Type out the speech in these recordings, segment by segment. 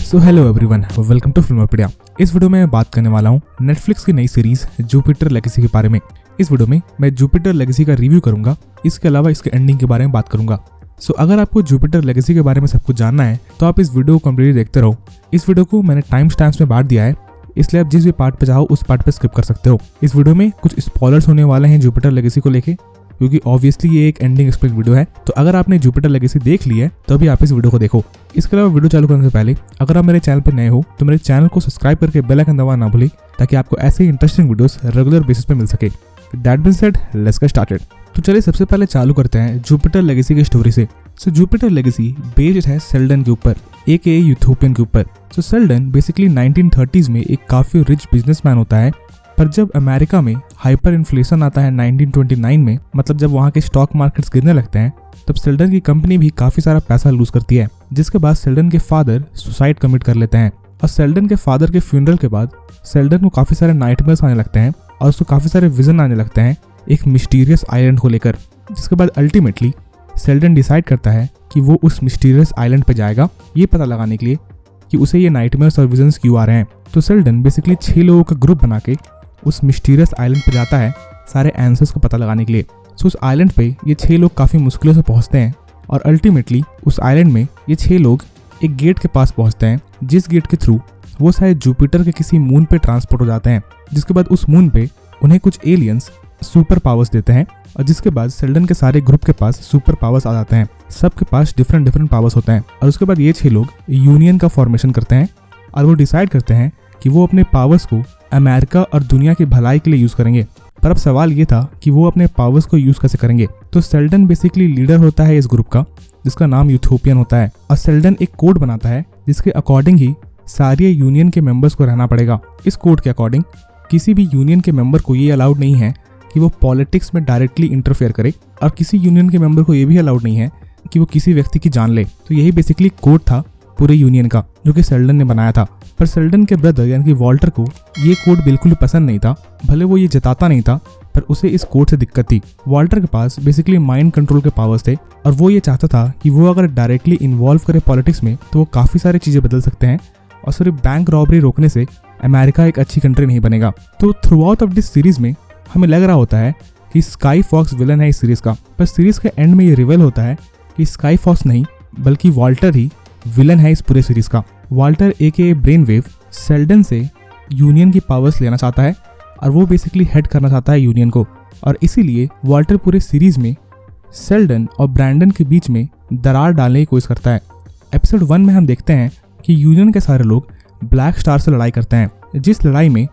So hello everyone, welcome to Filmopedia. इस video में मैं बात करने वाला हूँ नेटफ्लिक्स की नई सीरीज जुपिटर लेगेसी के बारे में। इस वीडियो में मैं जुपिटर लेगेसी का रिव्यू करूंगा, इसके अलावा इसके एंडिंग के बारे में बात करूंगा। सो अगर आपको जुपिटर लेगेसी के बारे में सब कुछ जानना है तो आप इस वीडियो को कंप्लीटली देखते रहो। इस वीडियो को मैंने टाइम स्टैम्प्स में बांट दिया है, इसलिए आप जिस भी पार्ट पे चाहो उस पार्ट पे स्किप कर सकते हो। इस वीडियो में कुछ स्पॉयलर्स होने वाले हैं जुपिटर लेगेसी को लेके, क्योंकि ऑब्वियसली ये एक एंडिंग एक्सपेक्ट वीडियो है। तो अगर आपने जुपिटर लेगेसी देख ली है तो अभी आप इस वीडियो को देखो। इसके अलावा वीडियो चालू करने से पहले अगर आप मेरे चैनल पर नए हो तो मेरे चैनल को सब्सक्राइब करके बेल आइकन दबाना ना भूलें, ताकि आपको ऐसे ही इंटरेस्टिंग वीडियोस रेगुलर बेसिस पे मिल सके। That being said, let's get started. तो चलिए सबसे पहले चालू करते हैं जुपिटर लेगेसी की स्टोरी से। सो जुपिटर लेगेसी बेस्ड है सेल्डन के ऊपर, एके यूथोपियन के ऊपर। सो सेल्डन बेसिकली 1930s में एक काफी रिच बिजनेसमैन होता है, पर जब अमेरिका में हाइपर इन्फ्लेशन आता है 1929 में, मतलब जब वहाँ के स्टॉक मार्केट्स गिरने लगते हैं, तब सेल्डन की कंपनी भी काफी सारा पैसा लूज करती है, जिसके बाद सेल्डन के फादर सुसाइड कमिट कर लेते हैं। और सेल्डन के फादर के फ्यूनरल के बाद सेल्डन को काफी सारे नाइटमेयर्स आने लगते हैं और उसको काफी सारे विजन आने लगते हैं एक मिस्टीरियस आइलैंड को लेकर। जिसके बाद अल्टीमेटली सेल्डन डिसाइड करता है कि वो उस मिस्टीरियस आइलैंड पे जाएगा, ये पता लगाने के लिए कि उसे ये नाइटमेयर्स और विजन्स क्यों आ रहे हैं। तो सेल्डन बेसिकली 6 लोगों का ग्रुप बना के उस मिस्टीरियस आइलैंड पे जाता है सारे आंसर्स को पता लगाने के लिए। सो उस आइलैंड पे ये 6 लोग काफ़ी मुश्किलों से पहुंचते हैं और अल्टीमेटली उस आइलैंड में ये 6 लोग एक गेट के पास पहुंचते हैं, जिस गेट के थ्रू वो शायद जुपिटर के किसी मून पे ट्रांसपोर्ट हो जाते हैं। जिसके बाद उस मून पे उन्हें कुछ एलियंस सुपर पावर्स देते हैं, और जिसके बाद सेल्डन के सारे ग्रुप के पास सुपर पावर्स आ जाते हैं। सबके पास डिफरेंट पावर्स होते हैं। और उसके बाद ये 6 लोग यूनियन का फॉर्मेशन करते हैं और वो डिसाइड करते हैं कि वो अपने पावर्स को अमेरिका और दुनिया की भलाई के लिए यूज करेंगे। पर अब सवाल ये था कि वो अपने पावर्स को यूज कैसे करेंगे। तो सेल्डन बेसिकली लीडर होता है इस ग्रुप का, जिसका नाम यूथोपियन होता है। और सेल्डन एक कोड बनाता है जिसके अकॉर्डिंग ही सारे यूनियन के मेंबर्स को रहना पड़ेगा। इस कोड के अकॉर्डिंग किसी भी यूनियन के मेंबर को ये अलाउड नहीं है कि वो पॉलिटिक्स में डायरेक्टली इंटरफेयर करे, और किसी यूनियन के मेंबर को ये भी अलाउड नहीं है कि वो किसी व्यक्ति की जान ले। तो यही बेसिकली कोड था पूरे यूनियन का, जो कि सेल्डन ने बनाया था। पर सेल्डन के ब्रदर यानी कि वॉल्टर को ये कोड बिल्कुल भी पसंद नहीं था। भले वो ये जताता नहीं था, पर उसे इस कोड से दिक्कत थी। वॉल्टर के पास बेसिकली माइंड कंट्रोल के पावर्स थे, और वो ये चाहता था कि वो अगर डायरेक्टली इन्वॉल्व करे पॉलिटिक्स में तो वो काफ़ी सारी चीज़ें बदल सकते हैं, और सिर्फ बैंक रॉबरी रोकने से अमेरिका एक अच्छी कंट्री नहीं बनेगा। तो through out of this series में हमें लग रहा होता है कि स्काई फॉक्स विलन है इस सीरीज का, पर सीरीज के एंड में ये रिवील होता है कि स्काई फॉक्स नहीं बल्कि वॉल्टर ही विलन है इस पूरे सीरीज का। वॉल्टर एके ब्रेन वेव सेल्डन से यूनियन की पावर्स लेना चाहता है, और वो बेसिकली हेड करना चाहता है यूनियन को। और इसीलिए वॉल्टर पूरे सीरीज में सेल्डन और ब्रैंडन के बीच में दरार डालने की कोशिश करता है। एपिसोड 1 में हम देखते हैं कि यूनियन के सारे लोग ब्लैक स्टार से लड़ाई करते हैं, जिस लड़ाई में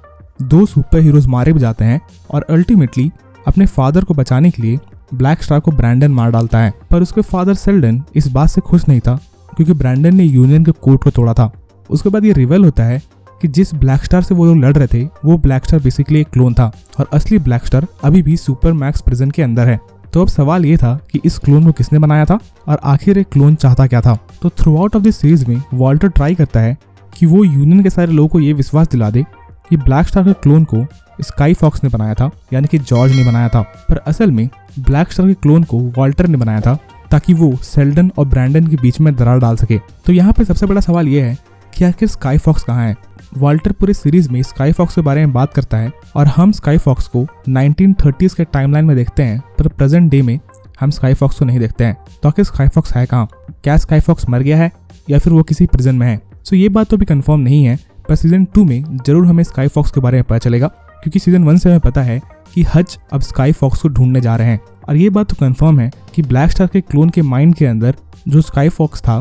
2 सुपर हीरोज मारे भी जाते हैं, और अल्टीमेटली अपने फादर को बचाने के लिए ब्लैक स्टार को ब्रैंडन मार डालता है। पर उसके फादर सेल्डन इस बात से खुश नहीं था, क्योंकि ब्रैंडन ने यूनियन के कोड को तोड़ा था। उसके बाद ये रिवील होता है कि जिस ब्लैक स्टार से वो लोग लड़ रहे थे वो ब्लैक स्टार बेसिकली एक क्लोन था, और असली ब्लैक स्टार अभी भी सुपर मैक्स प्रिजन के अंदर है। तो अब सवाल ये था कि इस क्लोन को किसने बनाया था, और आखिर एक क्लोन चाहता क्या था। तो through out of this series में वॉल्टर ट्राई करता है कि वो यूनियन के सारे लोगों को ये विश्वास दिला दे कि ब्लैक स्टार के क्लोन को स्काई फॉक्स ने बनाया था, यानी कि जॉर्ज ने बनाया था। पर असल में ब्लैक स्टार के क्लोन को वॉल्टर ने बनाया था, ताकि वो सेल्डन और ब्रैंडन के बीच में दरार डाल सके। तो यहाँ पे सबसे बड़ा सवाल ये है कि आखिर स्काई फॉक्स कहाँ है। वॉल्टर पूरे सीरीज में स्काई फॉक्स के बारे में बात करता है, और हम स्काई फॉक्स को 1930s के टाइमलाइन में देखते हैं, पर प्रेजेंट डे में हम स्काई फॉक्स को नहीं देखते हैं। तो आखिर स्काई फॉक्स है कहाँ? क्या स्काई फॉक्स मर गया है या फिर वो किसी प्रिजन में है? सो ये बात तो भी कंफर्म नहीं है, पर सीजन 2 में जरूर हमें स्काई फॉक्स के बारे में पता चलेगा, क्योंकि सीजन 1 से हमें पता है कि हज अब स्काई फॉक्स को ढूंढने जा रहे हैं। और ये बात तो कंफर्म है कि ब्लैक स्टार के क्लोन के माइंड के अंदर जो स्काई फॉक्स था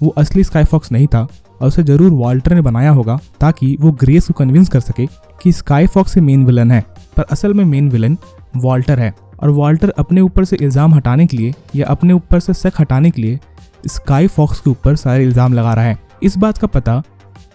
वो असली स्काई फॉक्स नहीं था, और उसे जरूर वॉल्टर ने बनाया होगा ताकि वो ग्रेस को कन्विंस कर सके कि स्काई फॉक्स ही मेन विलन है। पर असल में मेन विलन वॉल्टर है, और वॉल्टर अपने ऊपर से इल्ज़ाम हटाने के लिए या अपने ऊपर से शक हटाने के लिए स्काई फॉक्स के ऊपर सारे इल्ज़ाम लगा रहा है। इस बात का पता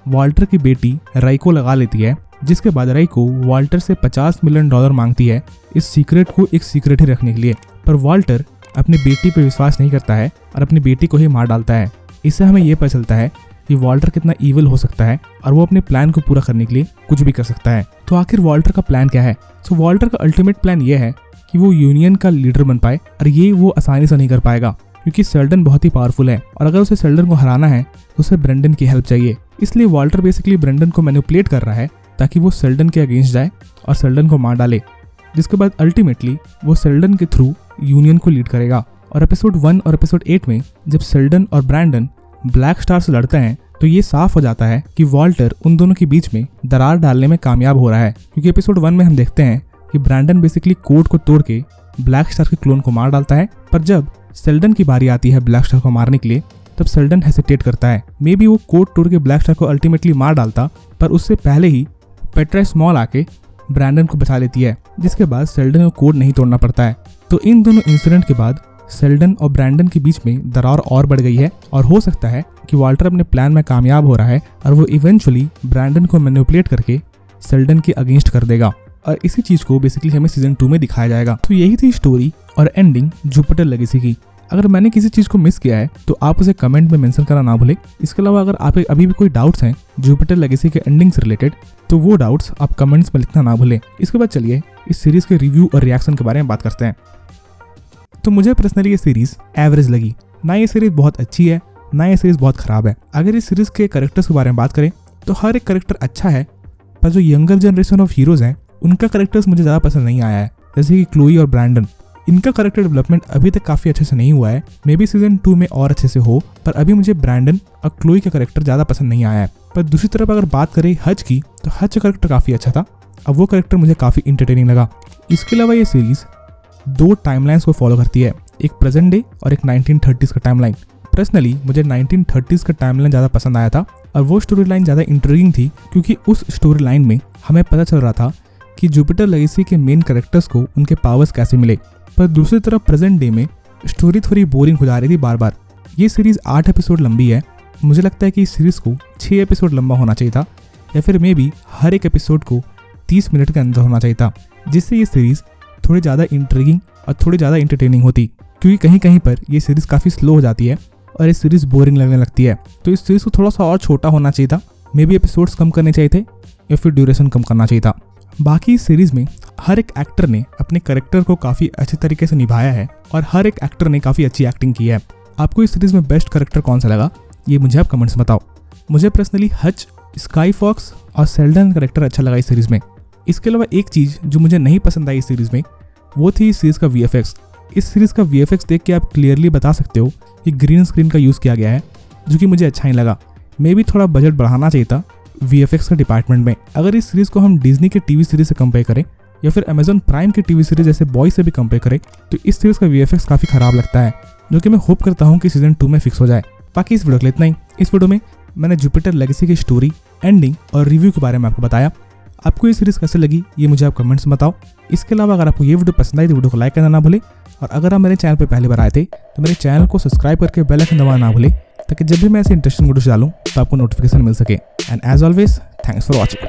वॉल्टर की बेटी राई को लगा लेती है, जिसके बाद राई को वॉल्टर से $50 मिलियन मांगती है इस सीक्रेट को एक सीक्रेट ही रखने के लिए। पर वॉल्टर अपनी बेटी पर विश्वास नहीं करता है और अपनी बेटी को ही मार डालता है। इससे हमें यह पता चलता है कि वॉल्टर कितना ईविल हो सकता है, और वो अपने प्लान को पूरा करने के लिए कुछ भी कर सकता है। तो आखिर वॉल्टर का प्लान क्या है? सो वॉल्टर का अल्टीमेट प्लान ये है कि वो यूनियन का लीडर बन पाए, और ये वो आसानी से नहीं कर पाएगा, क्योंकि सेल्डन बहुत ही पावरफुल है और अगर उसे सेल्डन को हराना है तो उसे ब्रेंडन की हेल्प चाहिए। इसलिए वॉल्टर बेसिकली ब्रेंडन को मैनिपुलेट कर रहा है ताकि वो सेल्डन के अगेंस्ट जाए और सेल्डन को मार डाले, जिसके बाद अल्टीमेटली वो सेल्डन के थ्रू यूनियन को लीड करेगा। और एपिसोड 1 और एपिसोड 8 में जब सेल्डन और ब्रैंडन ब्लैक स्टार से लड़ते हैं तो ये साफ हो जाता है कि वॉल्टर उन दोनों के बीच में दरार डालने में कामयाब हो रहा है, क्योंकि एपिसोड 1 में हम देखते हैं कि ब्रैंडन बेसिकली कोड को तोड़ के ब्लैक स्टार के क्लोन को मार डालता है। पर जब सेल्डन की बारी आती है ब्लैक स्टार को मारने के लिए तब सेल्डन हेसिटेट करता है। मे बी वो कोड तोड़ के ब्लैक स्टार को अल्टीमेटली मार डालता, पर उससे पहले ही पेट्रा स्मॉल आके ब्रैंडन को बचा लेती है, जिसके बाद सेल्डन को कोड नहीं तोड़ना पड़ता है। तो इन दोनों इंसिडेंट के बाद सेल्डन और ब्रैंडन के बीच में दरार और बढ़ गई है और हो सकता है कि वॉल्टर अपने प्लान में कामयाब हो रहा है और वो इवेंचुअली ब्रैंडन को मैनिपुलेट करके सेल्डन के अगेंस्ट कर देगा। और इसी चीज को बेसिकली हमें सीजन 2 में दिखाया जाएगा। तो यही थी स्टोरी और एंडिंग जुपिटर लेगेसी की। अगर मैंने किसी चीज को मिस किया है तो आप उसे कमेंट में मेंशन करना ना भूलें। इसके अलावा अगर आपके अभी भी कोई डाउट्स हैं जुपिटर लेगेसी के एंडिंग से रिलेटेड तो वो डाउट्स आप कमेंट्स में लिखना ना भूलें। इसके बाद चलिए इस सीरीज के रिव्यू और रिएक्शन के बारे में बात करते हैं। तो मुझे पर्सनली ये सीरीज एवरेज लगी। ना ये सीरीज बहुत अच्छी है ना ये सीरीज बहुत खराब है। अगर इस सीरीज के कैरेक्टर्स के बारे में बात करें तो हर एक कैरेक्टर अच्छा है, पर जो यंगर जनरेशन ऑफ हीरोज हैं उनका कैरेक्टर्स मुझे ज़्यादा पसंद नहीं आया है। जैसे कि क्लोई और ब्रैंडन, इनका कैरेक्टर डेवलपमेंट अभी तक काफ़ी अच्छे से नहीं हुआ है। मे बी सीजन 2 में और अच्छे से हो, पर अभी मुझे ब्रैंडन और क्लोई का कैरेक्टर ज़्यादा पसंद नहीं आया है। पर दूसरी तरफ अगर बात करें हज की तो हज का कैरेक्टर काफ़ी अच्छा था। अब वो कैरेक्टर मुझे काफ़ी इंटरटेनिंग लगा। इसके अलावा ये सीरीज़ 2 टाइमलाइंस को फॉलो करती है, एक प्रेजेंट डे और एक 1930s का टाइमलाइन। पर्सनली मुझे 1930s का टाइमलाइन ज़्यादा पसंद आया था और वो स्टोरी लाइन ज़्यादा इंट्रिगिंग थी, क्योंकि उस स्टोरी लाइन में हमें पता चल रहा था कि जुपिटर लेगेसी के मेन कैरेक्टर्स को उनके पावर्स कैसे मिले। पर दूसरी तरफ प्रेजेंट डे में स्टोरी थोड़ी बोरिंग हो जा रही थी बार बार। ये सीरीज़ 8 एपिसोड लंबी है। मुझे लगता है कि इस सीरीज़ को 6 एपिसोड लंबा होना चाहिए था, या फिर मे बी हर एक एपिसोड को 30 मिनट के अंदर होना चाहिए था, जिससे ये सीरीज़ थोड़ी ज़्यादा इंट्रिगिंग और थोड़ी ज़्यादा इंटरटेनिंग होती। क्योंकि कहीं कहीं पर ये सीरीज़ काफ़ी स्लो हो जाती है और ये सीरीज़ बोरिंग लगने लगती है। तो इस सीरीज़ को थोड़ा सा और छोटा होना चाहिए था, मे बी एपिसोड्स कम करने चाहिए थे या फिर ड्यूरेशन कम करना चाहिए था। बाकी इस सीरीज़ में हर एक एक्टर ने अपने कैरेक्टर को काफ़ी अच्छे तरीके से निभाया है और हर एक एक्टर ने काफ़ी अच्छी एक्टिंग की है। आपको इस सीरीज़ में बेस्ट कैरेक्टर कौन सा लगा ये मुझे आप कमेंट्स में बताओ। मुझे पर्सनली हच, स्काई फॉक्स और सेल्डन कैरेक्टर अच्छा लगा इस सीरीज़ में। इसके अलावा एक चीज़ जो मुझे नहीं पसंद आई इस सीरीज़ में वो थी इस सीरीज़ का VFX। इस सीरीज़ का VFX देख के आप क्लियरली बता सकते हो कि ग्रीन स्क्रीन का यूज़ किया गया है, जो कि मुझे अच्छा नहीं लगा। मे भी थोड़ा बजट बढ़ाना चाहिए था VFX के डिपार्टमेंट में। अगर इस सीरीज़ को हम डिज्नी के टीवी सीरीज से कंपेयर करें या फिर अमेजॉन प्राइम के टीवी सीरीज जैसे बॉय से भी कंपेयर करें तो इस सीरीज़ का VFX काफ़ी ख़राब लगता है, जो कि मैं होप करता हूँ कि सीजन 2 में फिक्स हो जाए। बाकी इस वीडियो के लिए इतना ही। इस वीडियो में मैंने जुपिटर लेगेसी की स्टोरी, एंडिंग और रिव्यू के बारे में आपको बताया। आपको ये सीरीज़ कैसे लगी ये मुझे आप कमेंट्स में बताओ। इसके अलावा अगर आपको ये वीडियो पसंद आई तो वीडियो को लाइक करना ना भूले, और अगर आप मेरे चैनल पर पहली बार आए थे तो मेरे चैनल को सब्सक्राइब करके बेल आइकन दबाना ना भूले, ताकि जब भी मैं ऐसे इंटरेस्टिंग वीडियोस डालूं तो आपको नोटिफिकेशन मिल सके। And as always thanks for watching.